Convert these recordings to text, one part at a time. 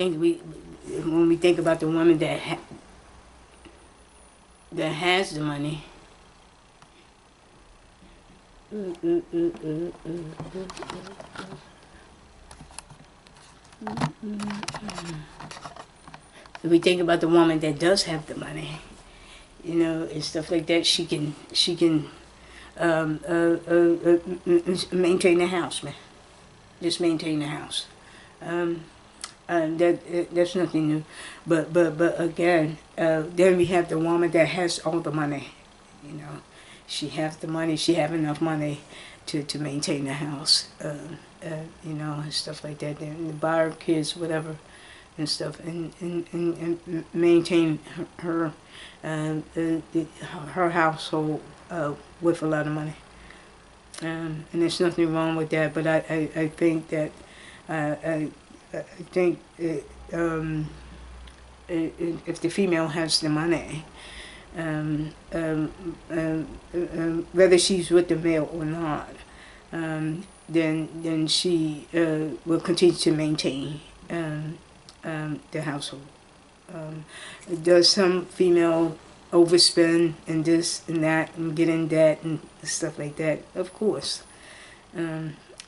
When we think about the woman that has the money, if we think about the woman that does have the money, you know, and stuff like that, she can maintain the house, man. Just maintain the house. That's nothing new, but again, then we have the woman that has all the money. You know, she has the money. She have enough money to maintain the house. You know, and stuff like that. And buy her kids whatever, and stuff, and maintain her her household with a lot of money. And there's nothing wrong with that. But I think that. I think if the female has the money, whether she's with the male or not, then she will continue to maintain the household. Does some female overspend and this and that and get in debt and stuff like that? Of course.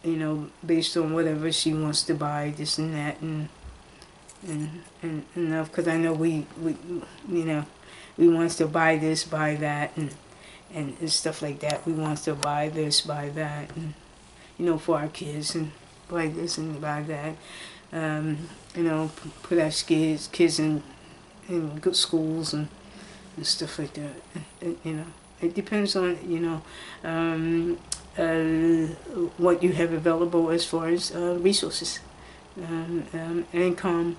You know, based on whatever she wants to buy, this and that, and enough. Because I know we you know, we want to buy this, buy that, and stuff like that. We want to buy this, buy that, and you know, for our kids, and buy this and buy that. You know, put our kids in good schools and stuff like that. You know, it depends on, you know, what you have available as far as resources, income,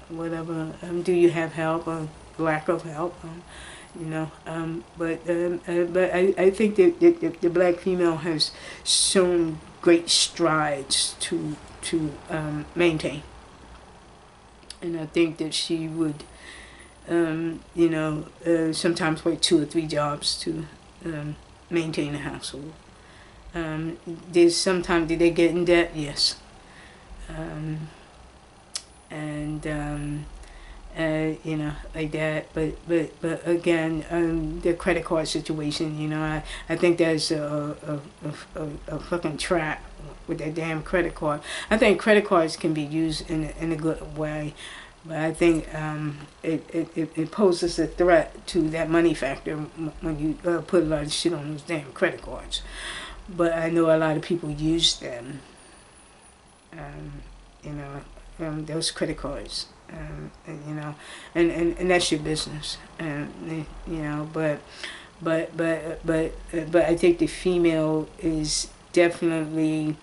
whatever. Do you have help or lack of help? You know, but I think that the black female has shown great strides to maintain, and I think that she would, you know, sometimes work 2 or 3 jobs to maintain a household. There's sometimes did they get in debt? Yes. And you know, like that. But again, the credit card situation. You know, I think there's a fucking trap with that damn credit card. I think credit cards can be used in a good way. But I think it poses a threat to that money factor when you put a lot of shit on those damn credit cards. But I know a lot of people use them, you know, those credit cards, and you know, and that's your business, and you know, but I think the female is definitely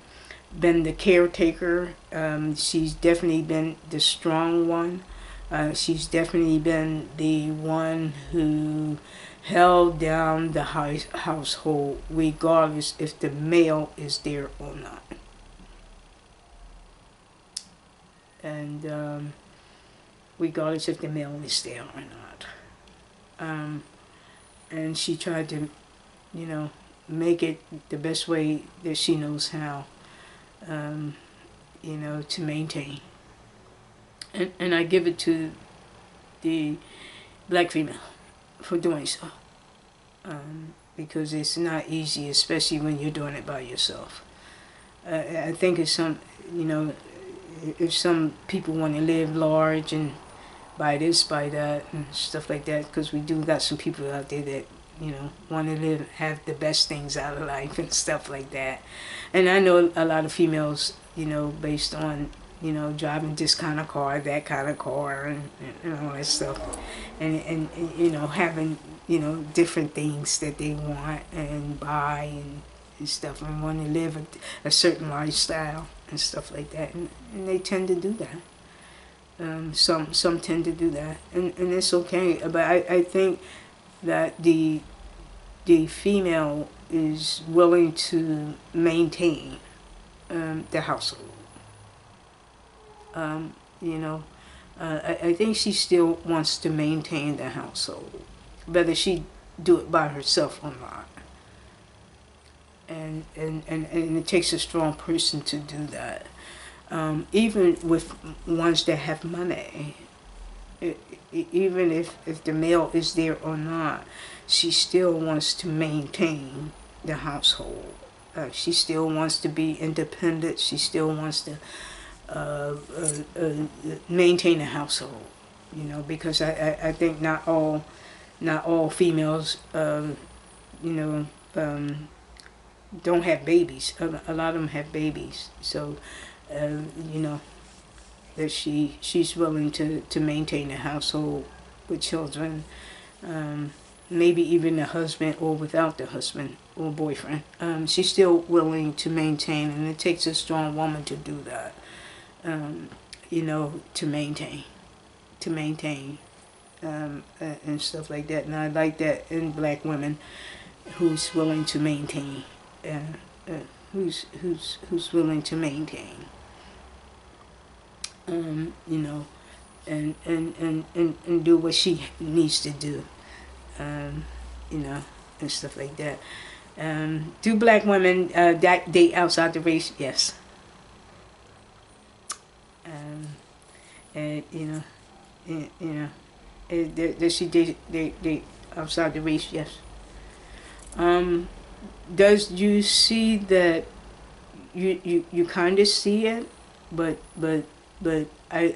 been the caretaker. She's definitely been the strong one. She's definitely been the one who held down the household regardless if the male is there or not. And regardless if the male is there or not. And she tried to, you know, make it the best way that she knows how, you know, to maintain. And I give it to the black female for doing so, because it's not easy, especially when you're doing it by yourself. I think it's some, you know, if some people want to live large and buy this, buy that, and stuff like that, because we do got some people out there that, you know, want to live, have the best things out of life and stuff like that. And I know a lot of females, you know, based on, you know, driving this kind of car, that kind of car, and all that stuff, and you know, having, you know, different things that they want and buy and stuff, and want to live a certain lifestyle and stuff like that, and they tend to do that. Some tend to do that, and it's okay. But I think that the female is willing to maintain the household. You know, I think she still wants to maintain the household, whether she do it by herself or not. And it takes a strong person to do that. even with ones that have money, even if the male is there or not, she still wants to maintain the household. She still wants to be independent. She still wants to maintain a household, you know, because I think not all females, you know, don't have babies. A lot of them have babies, so you know, that she's willing to maintain a household with children, maybe even a husband or without the husband or boyfriend. She's still willing to maintain, and it takes a strong woman to do that. You know, to maintain, and stuff like that. And I like that in black women, who's willing to maintain, who's willing to maintain. You know, and do what she needs to do. You know, and stuff like that. Do black women date outside the race? Yes. And you know, does she date outside the race? Yes. Does you see that? You kind of see it, but I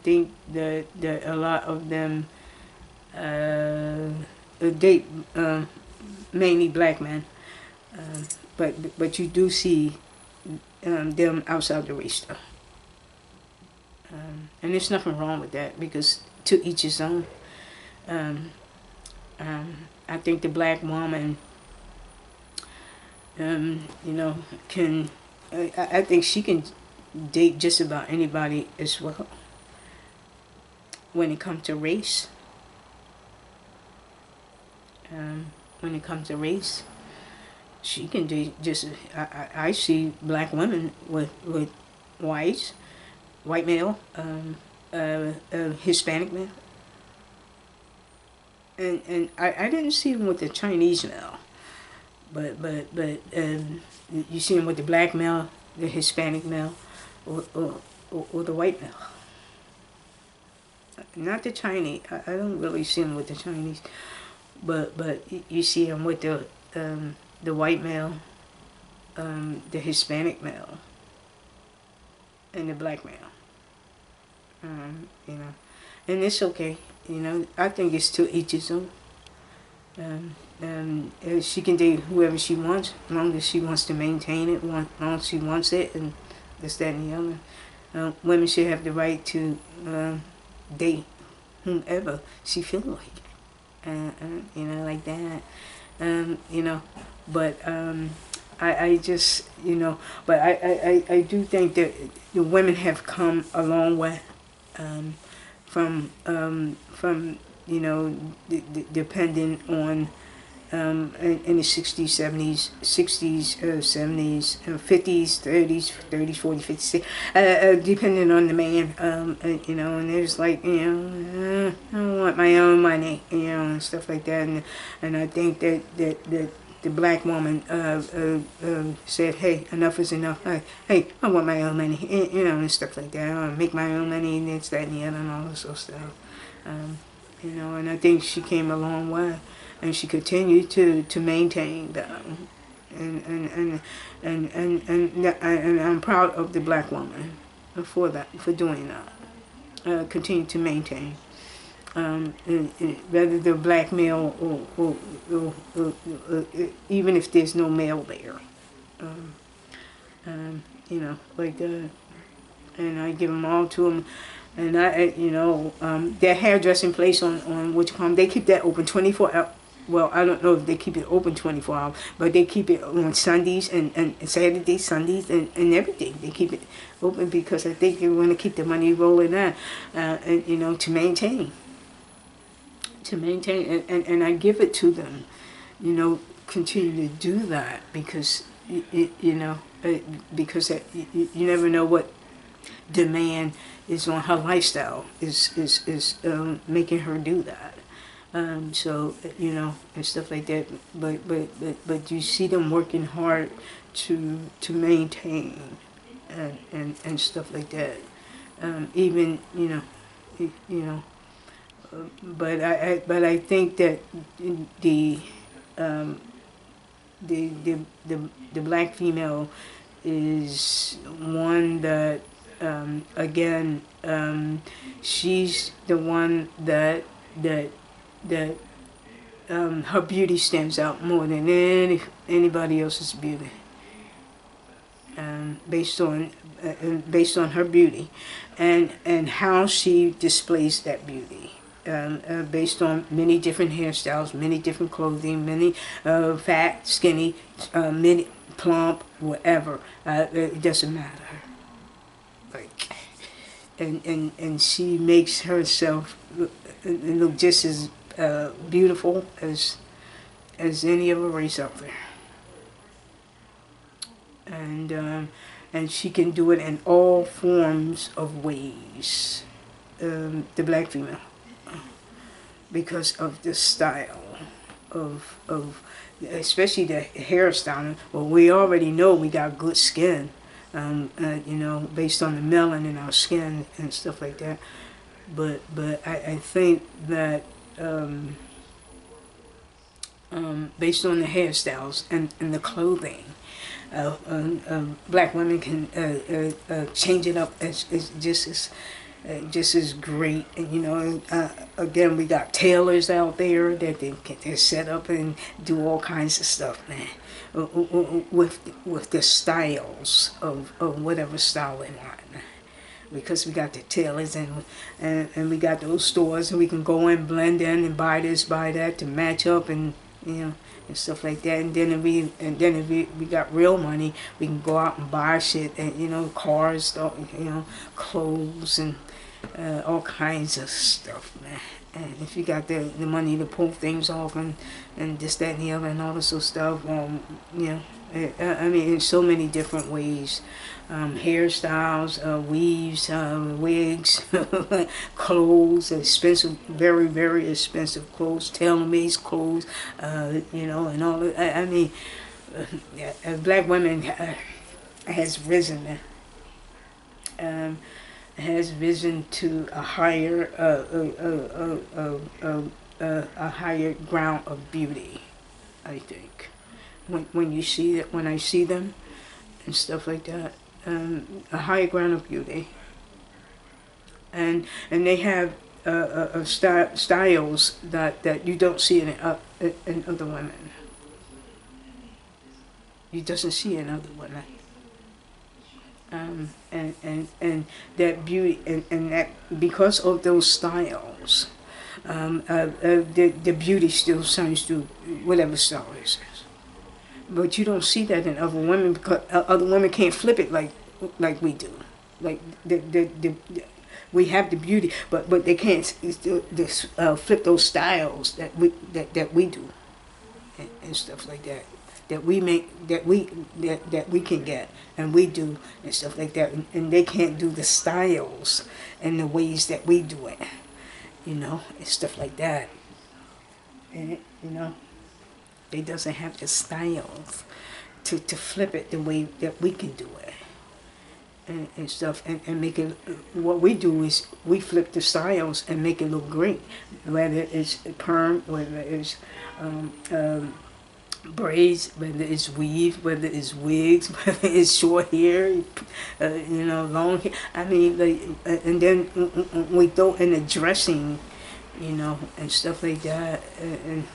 think that a lot of them date mainly black men, but you do see them outside the race though. And there's nothing wrong with that, because to each his own. I think the black woman, you know, can. I think she can date just about anybody as well. When it comes to race, she can date just. I see black women with white male, Hispanic male, and I didn't see him with the Chinese male, but you see him with the black male, the Hispanic male, or the white male. Not the Chinese. I don't really see him with the Chinese, but you see him with the white male, the Hispanic male, and the black male. You know, and it's okay. You know, I think it's to each his own. She can date whoever she wants, as long as she wants to maintain it, as long as she wants it, and this, that, and the other. Women should have the right to date whomever she feels like, you know, like that. You know, but I just, you know, but I do think that the women have come a long way. From you know, depending on in the 60s, 70s, 60s, 70s, 50s, 30s, 40s, 50s, depending on the man, you know, and there's like, you know, I want my own money, you know, and stuff like that, and I think that the black woman said, hey, enough is enough. Hey, I want my own money, you know, and stuff like that. I want to make my own money, and this, that, and the other, and all this sort of stuff. You know, and I think she came a long way, and she continued to maintain that. And I'm proud of the black woman for that, for doing that. Continue to maintain. Whether they're black male or even if there's no male there, you know, like that, and I give them all to them, and you know, their hairdressing place on what you call them, they keep that open 24 hours. Well, I don't know if they keep it open 24 hours, but they keep it on Sundays and Saturdays, Sundays, and everything. They keep it open because I think they want to keep the money rolling on, and you know, to maintain. And I give it to them, you know, continue to do that, because you know, because you never know what demand is on her lifestyle is making her do that. So you know, and stuff like that. But you see them working hard to maintain, and stuff like that. Even but I think that the um, the black female is one that again she's the one that her beauty stands out more than anybody else's beauty, based on her beauty, and how she displays that beauty. Based on many different hairstyles, many different clothing, many fat, skinny, many plump, whatever. It doesn't matter. Like, and she makes herself look just as beautiful as any other race out there. And she can do it in all forms of ways. The black female, because of the style of especially the hairstyling. Well, we already know we got good skin, based on the melanin in our skin and stuff like that. But I think that based on the hairstyles and the clothing, black women can change it up as just as great. And again, we got tailors out there that they're set up and do all kinds of stuff, man, with the styles of whatever style they want. Because we got the tailors and we got those stores, and we can go and blend in and buy this, buy that to match up, and and stuff like that. And then if we got real money, we can go out and buy shit, and cars, clothes, and all kinds of stuff, man. And if you got the money to pull things off and this, that, and the other, and all this sort of stuff, I mean, in so many different ways. Hairstyles, weaves, wigs, clothes, expensive, very, very expensive clothes, tailor-made clothes, and all that. I mean, black women has risen, has risen to a higher, a higher ground of beauty, I think. When you see it, when I see them and stuff like that, a higher ground of beauty, and they have styles that you don't see in other women. You doesn't see in other women. And that beauty, and that because of those styles, the beauty still shines through whatever style it is. But you don't see that in other women, because other women can't flip it like we do. Like we have the beauty, but they can't flip those styles that we do, and stuff like that. That we make, that we can get, and we do, and stuff like that. And they can't do the styles and the ways that we do it, and stuff like that. And they doesn't have the styles to flip it the way that we can do it, and stuff, and make it. What we do is we flip the styles and make it look great, whether it's perm, whether it's braids, whether it's weave, whether it's wigs, whether it's short hair, long hair. I mean, and then we throw in the dressing, and stuff like that, and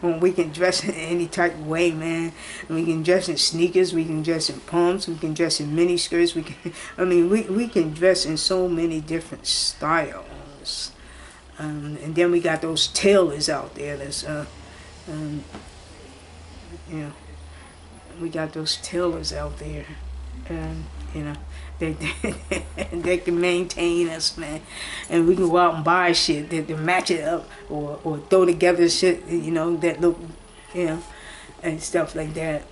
when we can dress in any type of way, man. We can dress in sneakers, we can dress in pumps, we can dress in mini skirts, we can dress in so many different styles. And then we got those tailors out there that's we got those tailors out there, they can maintain us, man, and we can go out and buy shit that match it up, or throw together shit, that look, and stuff like that.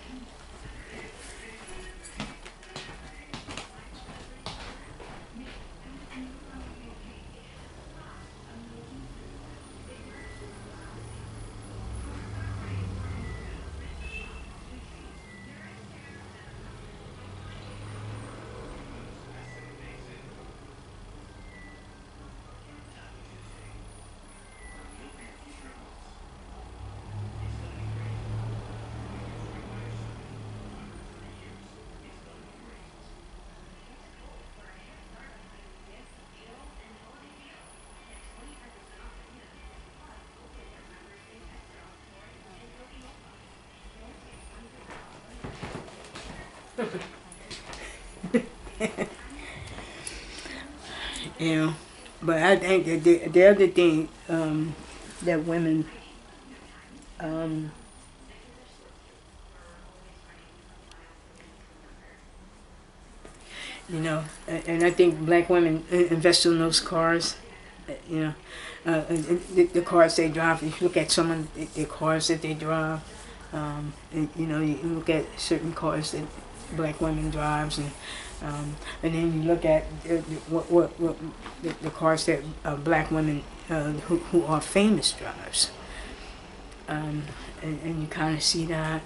You know, but I think that the other thing that women you know, and I think black women invest in those cars. You know, the cars they drive. If you look at some of the cars that they drive, and, you know, you look at certain cars that black women drives, and then you look at what the cars that black women who are famous drives, and you kind of see that,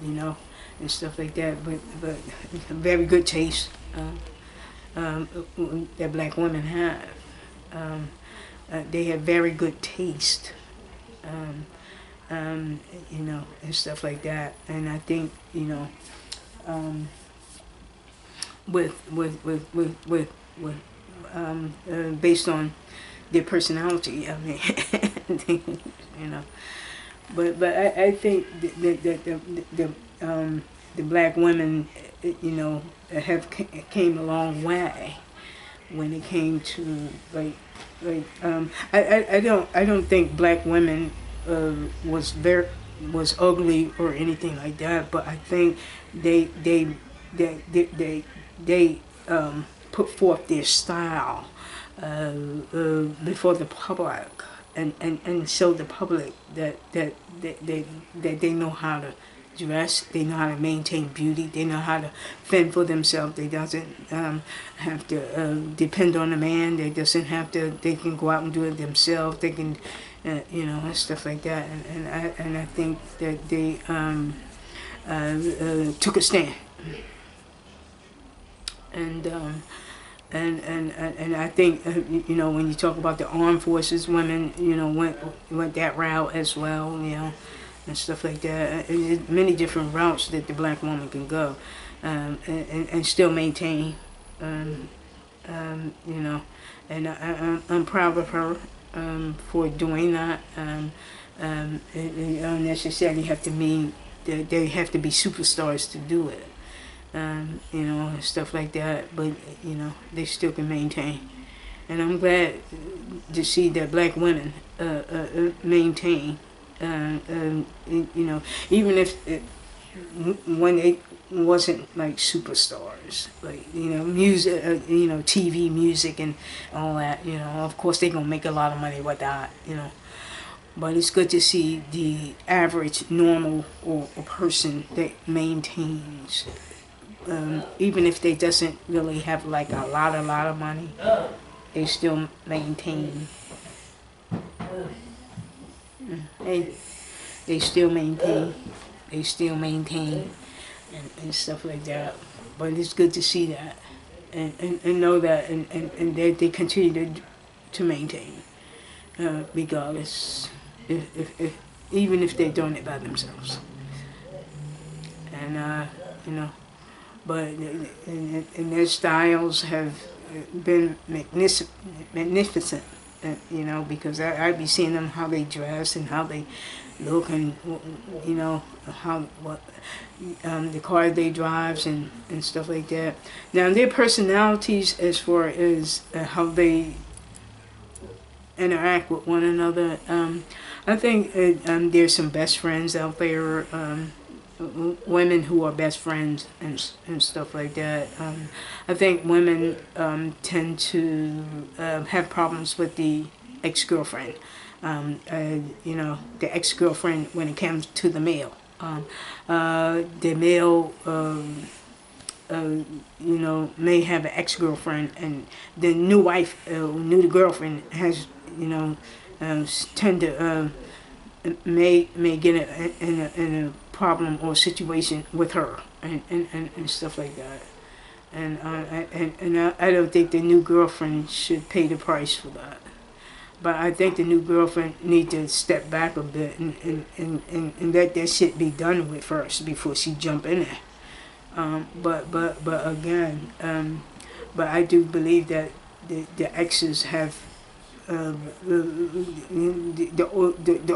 you know, and stuff like that. But very good taste that black women have. They have very good taste, you know, and stuff like that. And I think, you know, based on their personality, I mean, you know. But I think the black women, you know, have came a long way when it came to I don't think black women was ugly or anything like that, but I think they put forth their style before the public, and show the public that they know how to dress, they know how to maintain beauty, they know how to fend for themselves. They doesn't have to depend on a man. They doesn't have to. They can go out and do it themselves. They can, you know, and stuff like that. And I think that they took a stand. And I think, you know, when you talk about the armed forces, women, you know, went that route as well, you know, and stuff like that. Many different routes that the black woman can go, and still maintain, you know, and I'm proud of her for doing that. It don't necessarily have to mean that they have to be superstars to do it. You know, and stuff like that, but, you know, they still can maintain. And I'm glad to see that black women maintain, you know, even if when they wasn't like superstars, like, you know, music, you know, TV music and all that, you know, of course they gonna make a lot of money with that, you know. But it's good to see the average, normal or person that maintains. Even if they doesn't really have like a lot of money, they still maintain. They still maintain. They still maintain, and stuff like that. But it's good to see that, and know that, and they continue to maintain, regardless, if even if they're doing it by themselves. And you know. But and their styles have been magnificent, you know, because I be seeing them how they dress and how they look, and, you know, what the car they drives and stuff like that. Now their personalities, as far as how they interact with one another, I think there's some best friends out there. Women who are best friends and stuff like that. I think women tend to have problems with the ex-girlfriend. You know, the ex-girlfriend when it comes to the male. The male, you know, may have an ex-girlfriend, and the new wife, new girlfriend has, you know, tend to may get in a problem or situation with her, and stuff like that. And I don't think the new girlfriend should pay the price for that. But I think the new girlfriend need to step back a bit and let that shit be done with first before she jump in there. But again, but I do believe that the exes have the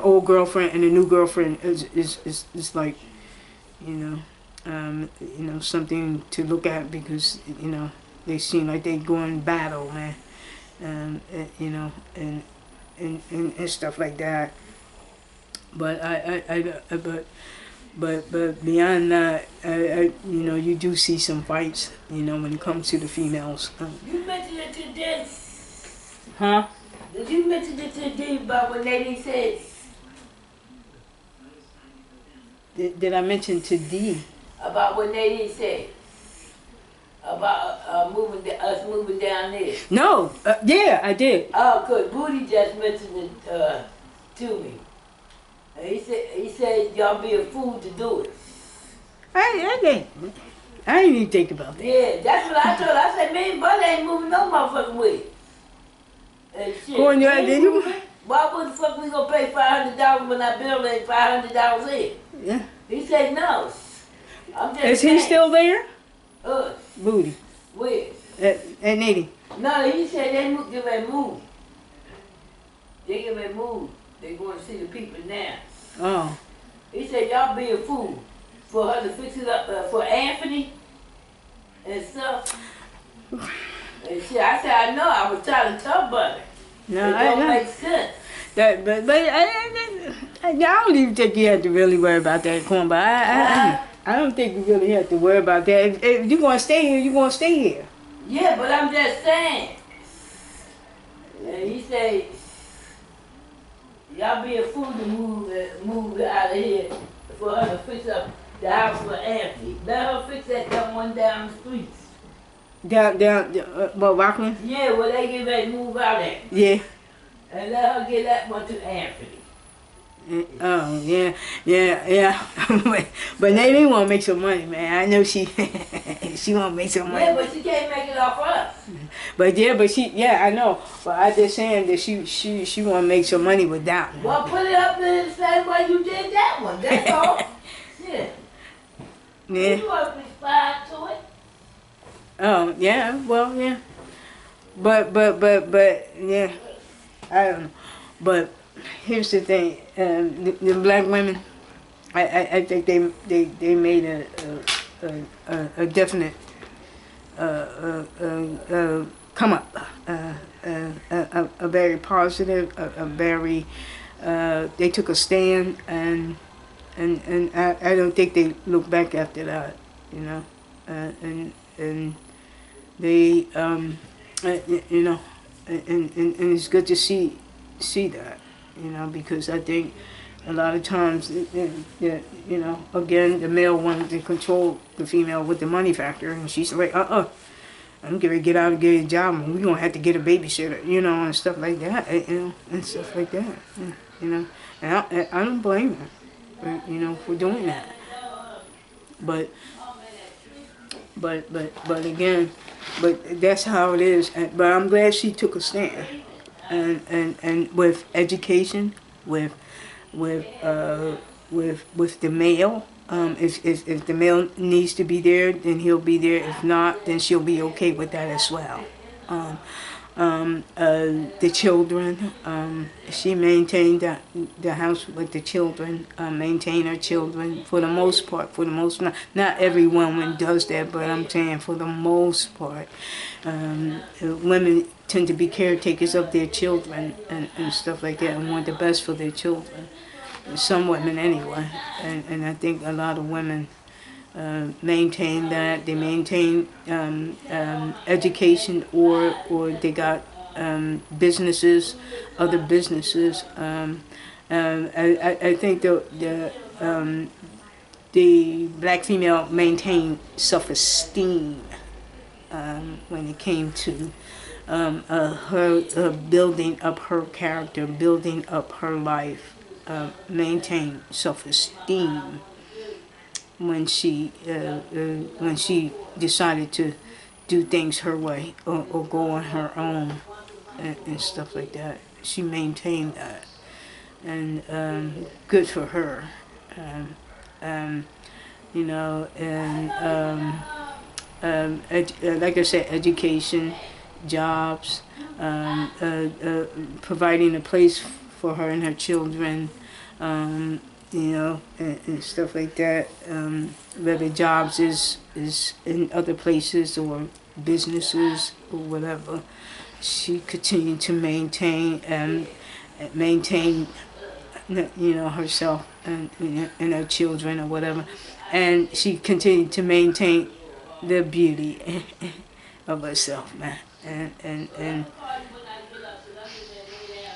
old girlfriend and the new girlfriend is like, you know, you know, something to look at because, you know, they seem like they go in battle, man. You know, and stuff like that. But but beyond that, you know, you do see some fights, you know, when it comes to the females. You mentioned it today. Huh? Did you mention it today about what Nadine said? Did I mention to D? About what Nadine said? About us moving down there? No, yeah, I did. Oh, good. Booty just mentioned it to me. And he said y'all be a fool to do it. I didn't even think about that. Yeah, that's what I told her. I said, man, brother ain't moving no motherfucking way. And shit. Going there, did you? Why would the fuck we gonna pay $500 when our bill ain't $500 in? Yeah. He said no. I'm just Is saying. he still there? Booty. Where? Where? At Nady. No, he said they get ready to move. They get ready to move. They going to see the people now. Oh. He said y'all be a fool for her to fix it up for Anthony and stuff. And shit, I said I know. I was trying to tell Buddy. No, it don't make sense. But I don't even think you have to really worry about that, Corn. But I don't think you really have to worry about that. If you're gonna stay here, you're gonna stay here. Yeah, but I'm just saying. And he said, y'all be a fool to move out of here for her to fix up the house for Anthony. Let her fix that one down the streets. Down, what, Rockland? Yeah, well, they get ready to move out at. Yeah. And let her get that one to Anthony. Oh, yeah. But they want to make some money, man. I know she want to make some money. Yeah, but she can't make it off us. But I know. But I just saying that she want to make some money with that one. Well, put it up in the same way you did that one. That's all. Yeah. Yeah. You want to respond to it? Oh, yeah. Well, yeah. But yeah. I don't know. But here's the thing. The black women, I think they made a definite come up, a very positive, a very they took a stand, and I don't think they look back after that, you know, and they you know, and it's good to see that, you know, because I think a lot of times, you know, again, the male wanted to control the female with the money factor, and she's like, I'm gonna get out and get a job, and we're gonna have to get a babysitter, you know, and stuff like that, you know, and stuff like that, you know, and I don't blame her, you know, for doing that, but again, but that's how it is, but I'm glad she took a stand, and with education, with the male. If the male needs to be there, then he'll be there. If not, then she'll be okay with that as well. The children, she maintained the house with the children, maintain her children for the most part. Not every woman does that, but I'm saying for the most part, women tend to be caretakers of their children and stuff like that, and want the best for their children. Some women anyway, and I think a lot of women maintain that. They maintain education, or they got businesses, other businesses. I think the black female maintained self-esteem when it came to her building up her character, building up her life. Maintain self-esteem when she decided to do things her way, or go on her own, and stuff like that. She maintained that, and good for her. You know, and like I said, education, jobs, providing a place for her and her children, and stuff like that. Whether jobs is in other places or businesses or whatever, she continued to maintain herself and her children or whatever, and she continued to maintain the beauty of herself, man, and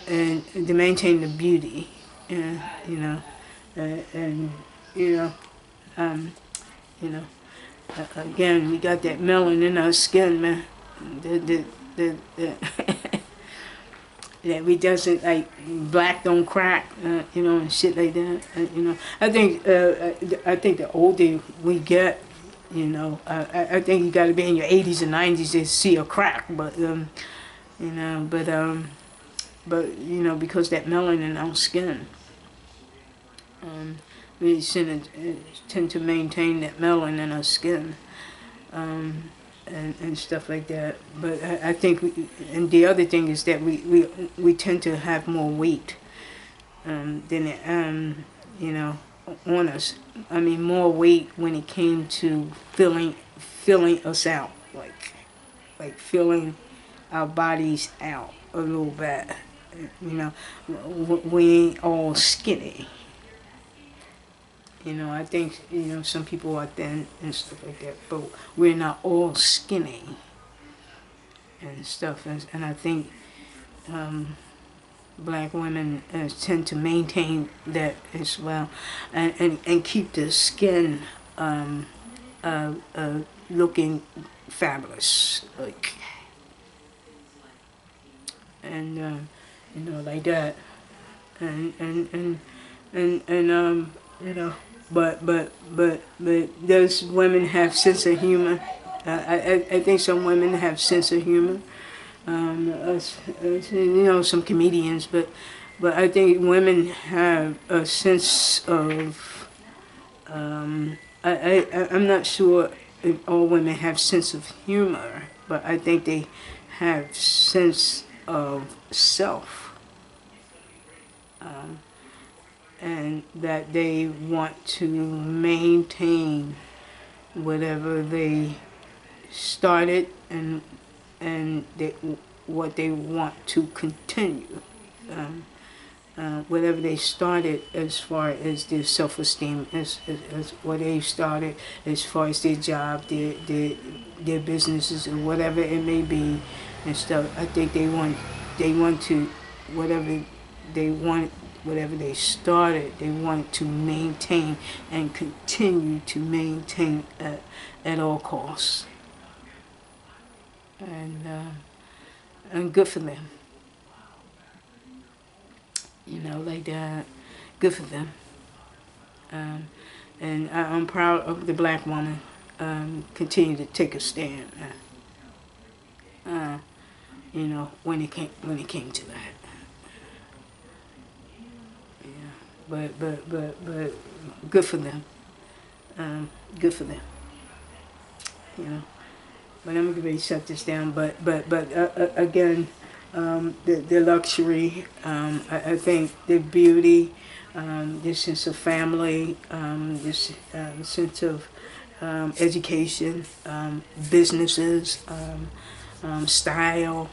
to maintain the beauty, you know, and you know, um, you know, again, we got that melanin in our skin, man. The that we doesn't like black don't crack, and shit like that. I think the older we get, I think you got to be in your 80s and 90s to see a crack, but because that melanin in our skin, we tend to maintain that melanin in our skin. And stuff like that. But I think, and the other thing is that we tend to have more weight than on us. I mean, more weight when it came to filling us out, like filling our bodies out a little bit. We ain't all skinny. I think, some people are thin and stuff like that, but we're not all skinny and stuff. And I think black women tend to maintain that as well, and keep the skin looking fabulous, and like that, and But does women have sense of humor? I think some women have sense of humor. Some comedians, but I think women have a sense of. I'm not sure if all women have sense of humor, but I think they have sense of self. And that they want to maintain whatever they started and what they want to continue. Whatever they started as far as their self-esteem, as what they started as far as their job, their businesses, or whatever it may be and stuff. I think they want to, whatever they started, they want to maintain and continue to maintain at all costs. And good for them. Like that. Good for them. And I'm proud of the black woman. Continue to take a stand. When it came to that. But good for them. Good for them. But I'm gonna shut this down. But again, the luxury. I think the beauty, this sense of family, this sense of education, businesses, style.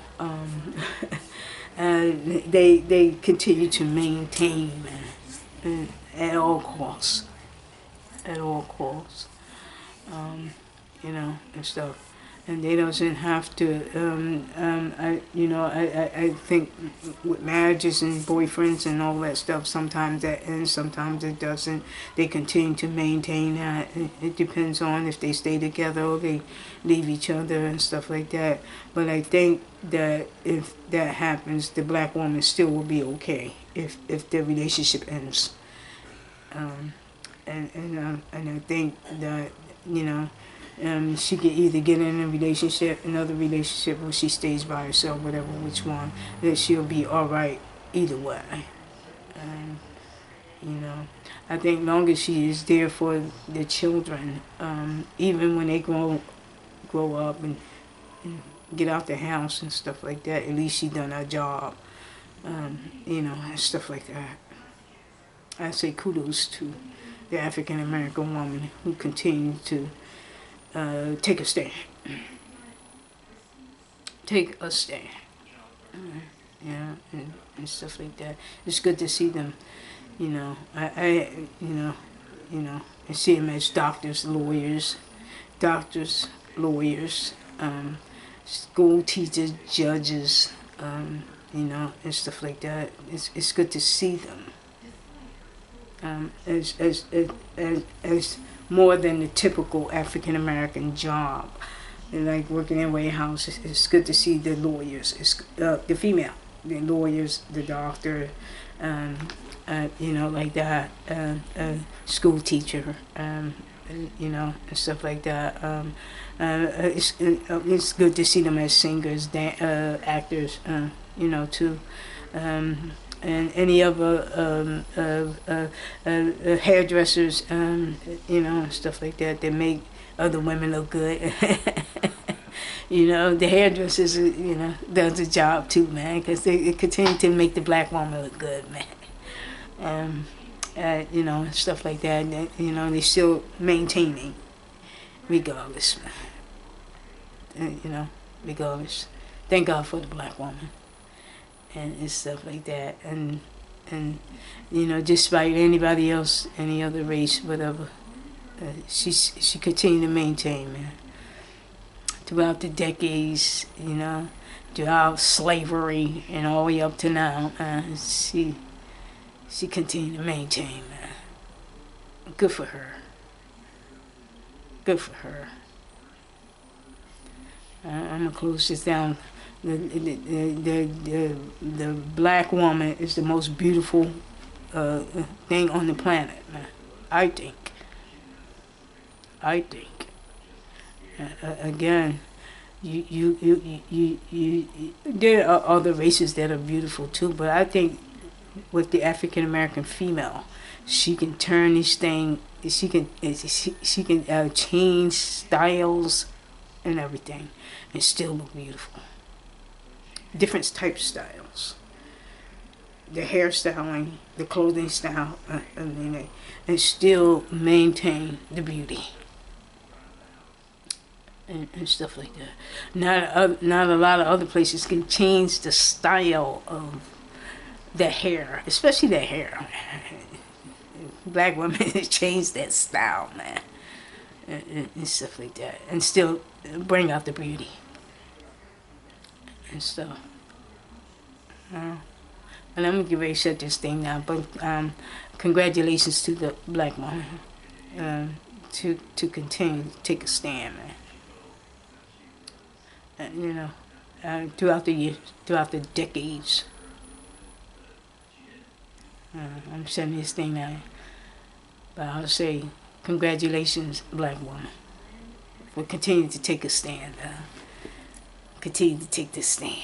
They continue to maintain, man. At all costs, and stuff, and they doesn't have to. I think with marriages and boyfriends and all that stuff, sometimes that ends, sometimes it doesn't. They continue to maintain that. It depends on if they stay together or they leave each other and stuff like that. But I think that if that happens, the black woman still will be okay if the relationship ends. And I think that she could either get in another relationship, or she stays by herself, whatever, which one, that she'll be all right either way. I think long as she is there for the children, even when they grow up and get out the house and stuff like that, at least she done her job, and stuff like that. I say kudos to the African American woman who continue to take a stand. Take a stand. Yeah, and stuff like that. It's good to see them. You know, I see them as doctors, lawyers, school teachers, judges, and stuff like that. It's good to see them as more than the typical African American job. Like working in warehouse, it's good to see the lawyers, the female, the lawyers, the doctor, like that, school teacher, and stuff like that. It's good to see them as singers, actors, too. And any other hairdressers, stuff like that. They make other women look good. The hairdressers, does a job too, man, because they continue to make the black woman look good, man. Stuff like that. They still maintaining, regardless, man. Regardless. Thank God for the black woman and stuff like that. And despite anybody else, any other race, whatever, she continued to maintain, man. Throughout the decades, throughout slavery and all the way up to now, she continued to maintain, man. Good for her. Good for her. I'm gonna close this down. The black woman is the most beautiful thing on the planet, man. I think. Again, there are other races that are beautiful too, but I think with the African American female, she can turn this thing. She can change styles and everything, and still look beautiful. Different type styles, the hairstyling, the clothing style, and still maintain the beauty. And stuff like that. Not a lot of other places can change the style of the hair, especially the hair. Black women change that style, man, and stuff like that, and still bring out the beauty and stuff. And I'm gonna get ready to shut this thing down. But congratulations to the black woman to continue to take a stand, man. Throughout the years, throughout the decades. I'm shutting this thing down. But I'll say, congratulations, black woman, for continuing to take a stand. Continue to take this stand.